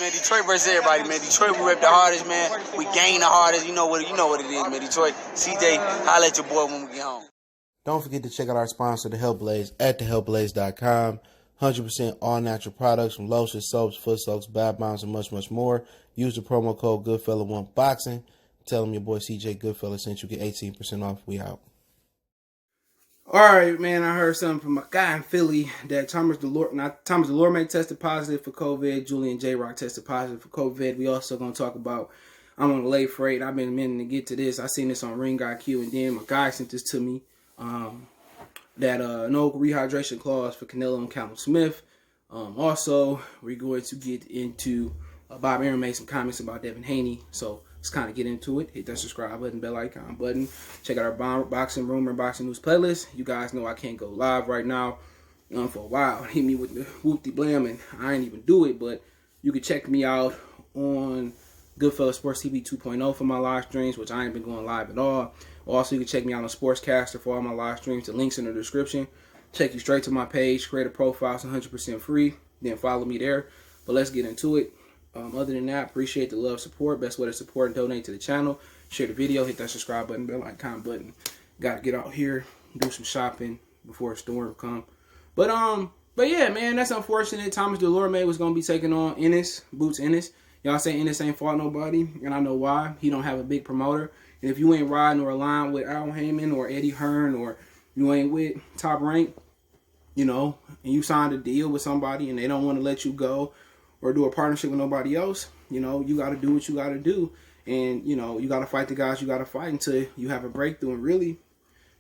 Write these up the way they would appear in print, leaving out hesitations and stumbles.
man. Detroit versus everybody, man. Detroit, we rep the hardest, man. We gain the hardest. You know what it is, man. Detroit, CJ, holla at your boy when we get home. Don't forget to check out our sponsor, The Health Blaze, at thehealthblaze.com. 100% all natural products from lotions, soaps, foot soaks, bath bombs, and much, much more. Use the promo code Goodfella1Boxing. Tell them your boy CJ Goodfella sent you. Get 18% off. We out. All right, man, I heard something from a guy in Philly that Thomas Dulorme tested positive for COVID. Julian J.Rock tested positive for COVID. We also going to talk about, I'm on the late freight. I've been meaning to get to this. I seen this on Ring IQ, and then my guy sent this to me. That no rehydration clause for Canelo and Callum Smith. Also, we're going to get into Bob Arum made some comments about Devin Haney. So let's kind of get into it. Hit that subscribe button, bell icon button. Check out our boxing rumor, boxing news playlist. You guys know I can't go live right now for a while. Hit me with the whoop-de-blam, and I ain't even do it. But you can check me out on Goodfella Sports TV 2.0 for my live streams, which I ain't been going live at all. Also, you can check me out on Sportscastr for all my live streams. The link's in the description. Take you straight to my page. Create a profile. It's 100% free. Then follow me there. But let's get into it. Other than that, appreciate the love, support. Best way to support and donate to the channel. Share the video. Hit that subscribe button, bell icon button. Got to get out here, do some shopping before a storm come. But yeah, man, that's unfortunate. Thomas Dulorme was going to be taking on Ennis, Boots Ennis. Y'all say Ennis ain't fought nobody, and I know why. He don't have a big promoter. And if you ain't riding or aligned with Arum Heyman or Eddie Hearn, or you ain't with Top Rank, you know, and you signed a deal with somebody and they don't want to let you go or do a partnership with nobody else, you know, you got to do what you got to do. And, you know, you got to fight the guys you got to fight until you have a breakthrough. And really,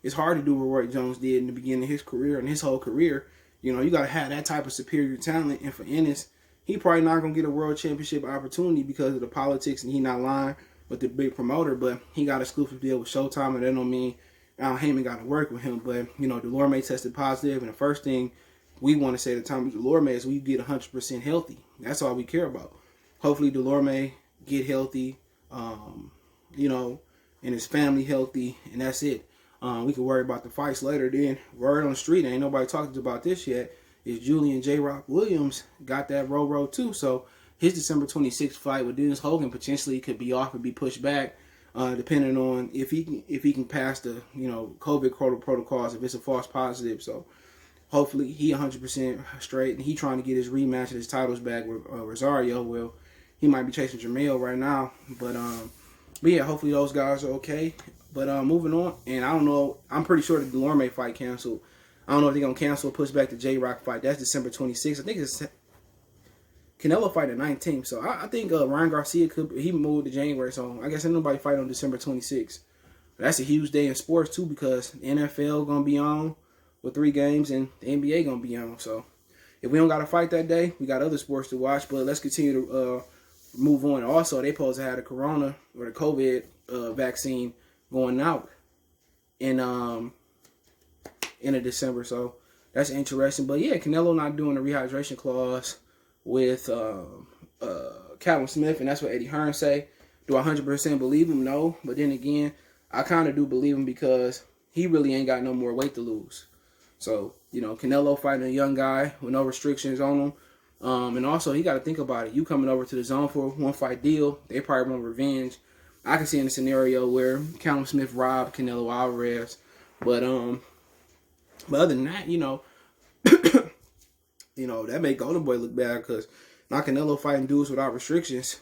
it's hard to do what Roy Jones did in the beginning of his career and his whole career. You know, you got to have that type of superior talent. And for Ennis, he probably not going to get a world championship opportunity because of the politics, and he not lying with the big promoter, but he got an exclusive deal with Showtime, and that don't mean Heyman got to work with him. But, you know, Dulorme tested positive, and the first thing we want to say to Thomas Dulorme is we get 100% healthy. That's all we care about. Hopefully Dulorme get healthy, you know, and his family healthy, and that's it. We can worry about the fights later. Then, word on the street, ain't nobody talking about this yet, is Julian J.Rock Williams got that row too, so his December 26th fight with Dennis Hogan potentially could be off or be pushed back, depending on if he can pass the, you know, COVID protocols, if it's a false positive. So hopefully he 100% straight, and he trying to get his rematch and his titles back with Rosario. Well, he might be chasing Jamel right now, but yeah, hopefully those guys are okay. But moving on, and I don't know, I'm pretty sure the Dulorme fight canceled. I don't know if they're gonna cancel or push back the J-Rock fight. That's December 26th. I think it's Canelo fight the 19th, so I think Ryan Garcia he moved to January, so I guess ain't nobody fight on December 26th. That's a huge day in sports too, because the NFL gonna be on with 3 games and the NBA gonna be on. So if we don't got to fight that day, we got other sports to watch. But let's continue to move on. Also, they supposed to have the corona or the COVID vaccine going out in of December, so that's interesting. But yeah, Canelo not doing the rehydration clause with Callum Smith, and that's what Eddie Hearn say. Do I 100% believe him? No. But then again, I kind of do believe him because he really ain't got no more weight to lose. So, you know, Canelo fighting a young guy with no restrictions on him. And also, he got to think about it. You coming over to the zone for a one-fight deal, they probably want revenge. I can see in a scenario where Callum Smith robbed Canelo Alvarez. But other than that, you know, you know, that make Golden Boy look bad, because not Canelo fighting dudes without restrictions.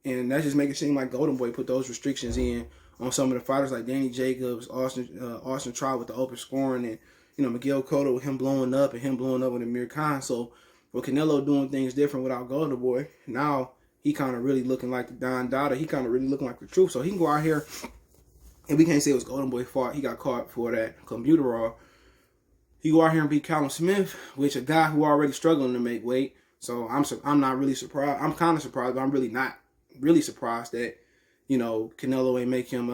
And that just make it seem like Golden Boy put those restrictions in on some of the fighters like Danny Jacobs, Austin Trout with the open scoring, and, you know, Miguel Cotto with him blowing up, and him blowing up with Amir Khan. So with Canelo doing things different without Golden Boy, now he kind of really looking like the Don Dada. He kind of really looking like the truth. So he can go out here, and we can't say it was Golden Boy's fault. He got caught for that computer. He go out here and beat Callum Smith, which a guy who already struggling to make weight. So I'm not really surprised. I'm kind of surprised, but I'm really not really surprised that, you know, Canelo ain't make him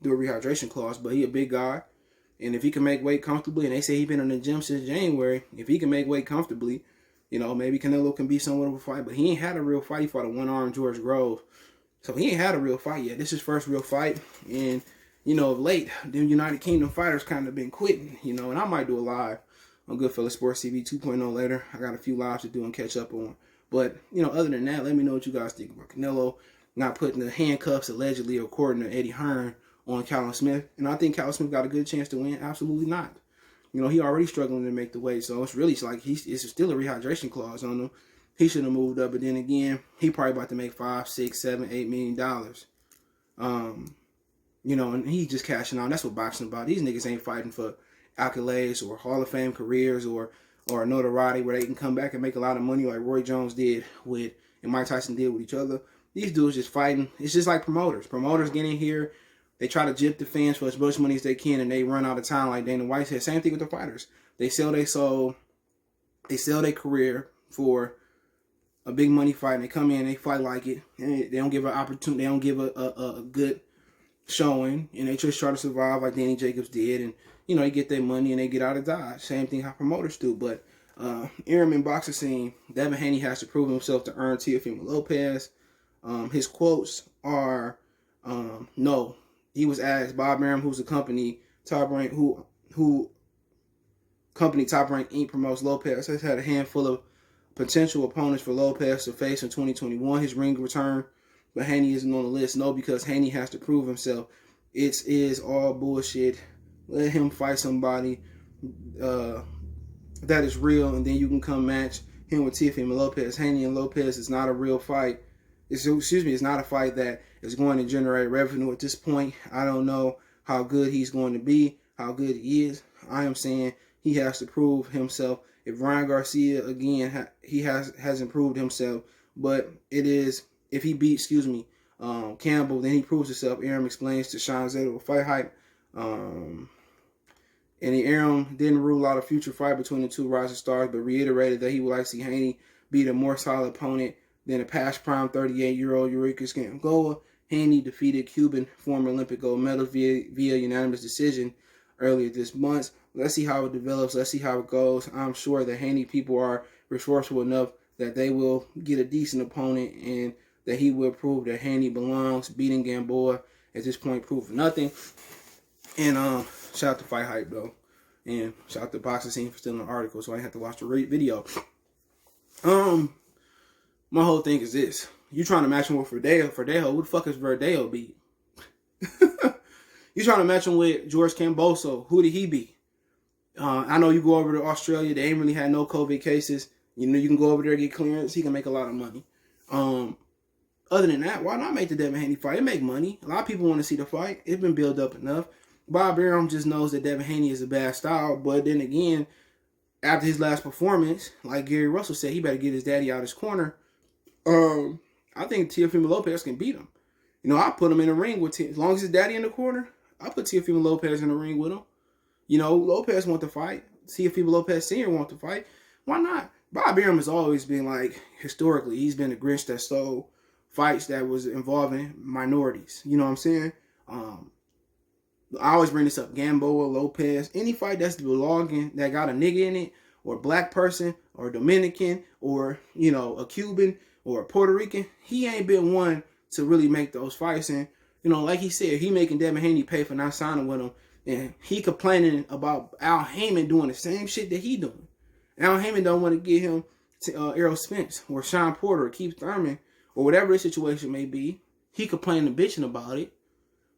do a rehydration clause. But he a big guy, and if he can make weight comfortably, and they say he been in the gym since January, if he can make weight comfortably, you know, maybe Canelo can be somewhat of a fight. But he ain't had a real fight. He fought a one-armed George Grove, so he ain't had a real fight yet. This is his first real fight, and you know, of late, the United Kingdom fighters kind of been quitting, you know, and I might do a live on Goodfella Sports TV 2.0 later. I got a few lives to do and catch up on. But, other than that, let me know what you guys think about Canelo not putting the handcuffs, allegedly, according to Eddie Hearn, on Callum Smith. And I think Callum Smith got a good chance to win. Absolutely not. He already struggling to make the weight, so it's really like it's still a rehydration clause on him. He should have moved up, but then again, he probably about to make $5, $6, $7, $8 million. And he's just cashing out. That's what boxing about. These niggas ain't fighting for accolades or Hall of Fame careers or notoriety where they can come back and make a lot of money like Roy Jones did with and Mike Tyson did with each other. These dudes just fighting. It's just like promoters. Promoters get in here. They try to gyp the fans for as much money as they can, and they run out of time like Dana White said. Same thing with the fighters. They sell their soul. They sell their career for a big money fight, and they come in, they fight like it, and they don't give an opportunity. They don't give a good showing, and they just try to survive like Danny Jacobs did, and they get their money and they get out of Dodge. Same thing how promoters do. But Arum in boxing scene, Devin Haney has to prove himself to earn Teofimo Lopez. His quotes are, no. He was asked, Bob Arum, who's a company Top Rank, who company Top Rank Inc. promotes Lopez, has had a handful of potential opponents for Lopez to face in 2021, his ring return, but Haney isn't on the list. No, because Haney has to prove himself. It is all bullshit. Let him fight somebody that is real, and then you can come match him with Teofimo Lopez. Haney and Lopez is not a real fight. It's not a fight that is going to generate revenue at this point. I don't know how good he's going to be, how good he is. I am saying he has to prove himself. If Ryan Garcia, again, he hasn't proved himself, but it is, if he beats, Campbell, then he proves himself. Arum explains to Sean Zettel of Fight Hype. And Arum didn't rule out a future fight between the two rising stars, but reiterated that he would like to see Haney beat a more solid opponent than a past prime 38-year-old Eureka Gamboa. Haney defeated Cuban former Olympic gold medalist via unanimous decision earlier this month. Let's see how it develops. Let's see how it goes. I'm sure the Haney people are resourceful enough that they will get a decent opponent and that he will prove that Haney belongs. Beating Gamboa at this point proved nothing. And shout out to Fight Hype though. And shout out to Boxing Scene for stealing the article so I didn't have to watch the video. My whole thing is this. You trying to match him with Verdejo. Who the fuck is Verdejo beat? You trying to match him with George Camboso. Who did he beat? I know you go over to Australia. They ain't really had no COVID cases. You can go over there and get clearance. He can make a lot of money. Other than that, why not make the Devin Haney fight? It make money. A lot of people want to see the fight. It's been built up enough. Bob Arum just knows that Devin Haney is a bad style. But then again, after his last performance, like Gary Russell said, he better get his daddy out his corner. I think Teofimo Lopez can beat him. I put him in the ring with as long as his daddy in the corner, I put Teofimo Lopez in the ring with him. Lopez want to fight. Teofimo Lopez Sr. want to fight. Why not? Bob Arum has always been historically, he's been the Grinch that stole fights that was involving minorities. You know what I'm saying? I always bring this up. Gamboa, Lopez, any fight that's belonging, that got a nigga in it, or a black person, or a Dominican, or, a Cuban, or a Puerto Rican, he ain't been one to really make those fights. And, like he said, he making Devin Haney pay for not signing with him. And he complaining about Al Heyman doing the same shit that he doing. Al Heyman don't want to get him to Errol Spence or Sean Porter or Keith Thurman or whatever the situation may be. He complaining and bitching about it.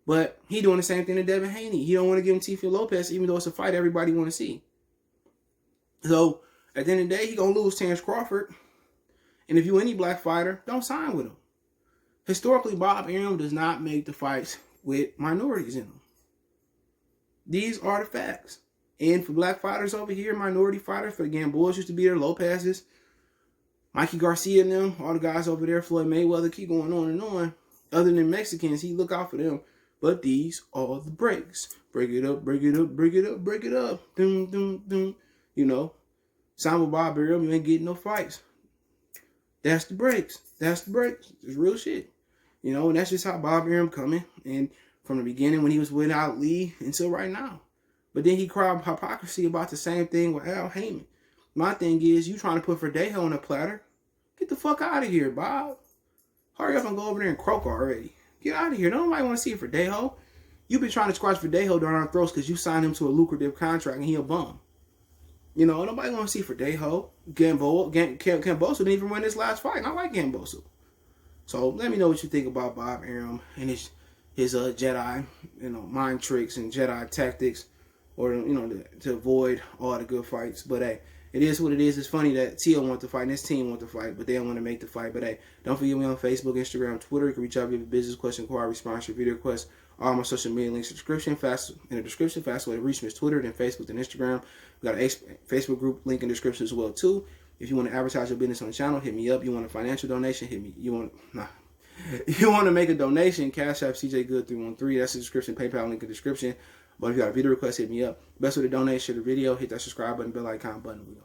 But he doing the same thing to Devin Haney. He don't want to give him Teofimo Lopez even though it's a fight everybody want to see. So, at the end of the day, he going to lose Terrence Crawford. And if you any black fighter, don't sign with him. Historically, Bob Arum does not make the fights with minorities in them. These are the facts. And for black fighters over here, minority fighters, for the Gamboas used to be there, Lopez's, Mikey Garcia and them, all the guys over there, Floyd Mayweather, keep going on and on. Other than Mexicans, he look out for them. But these are the breaks. Break it up, break it up, break it up, break it up. Doom, doom, doom. Sign with Bob Arum, you ain't getting no fights. That's the breaks. That's the breaks. It's real shit. And that's just how Bob Arum coming. And from the beginning when he was without Lee until right now. But then he cried hypocrisy about the same thing with Al Heyman. My thing is, you trying to put Verdejo on a platter. Get the fuck out of here, Bob. Hurry up and go over there and croak already. Get out of here. Nobody want to see Verdejo. You've been trying to squash Verdejo down our throats because you signed him to a lucrative contract and he a bum. You know, nobody want to see Verdejo. Gamboa didn't even win this last fight, and I like Gamboa. So let me know what you think about Bob Arum and his Jedi, mind tricks and Jedi tactics, or to avoid all the good fights. But hey, it is what it is. It's funny that Teo want to fight and his team want to fight, but they don't want to make the fight. But hey, don't forget me on Facebook, Instagram, Twitter. You can reach out with a business question, inquiry, sponsor, video request. All my social media links in the description. Fast way to reach me is Twitter, then Facebook, then Instagram. We got a Facebook group link in the description as well too. If you want to advertise your business on the channel, hit me up. You want a financial donation, hit me. You want to make a donation, Cash App CJ Good 313. That's the description. PayPal link in the description. But if you got a video request, hit me up. Best way to donate, share the video, hit that subscribe button, bell icon button.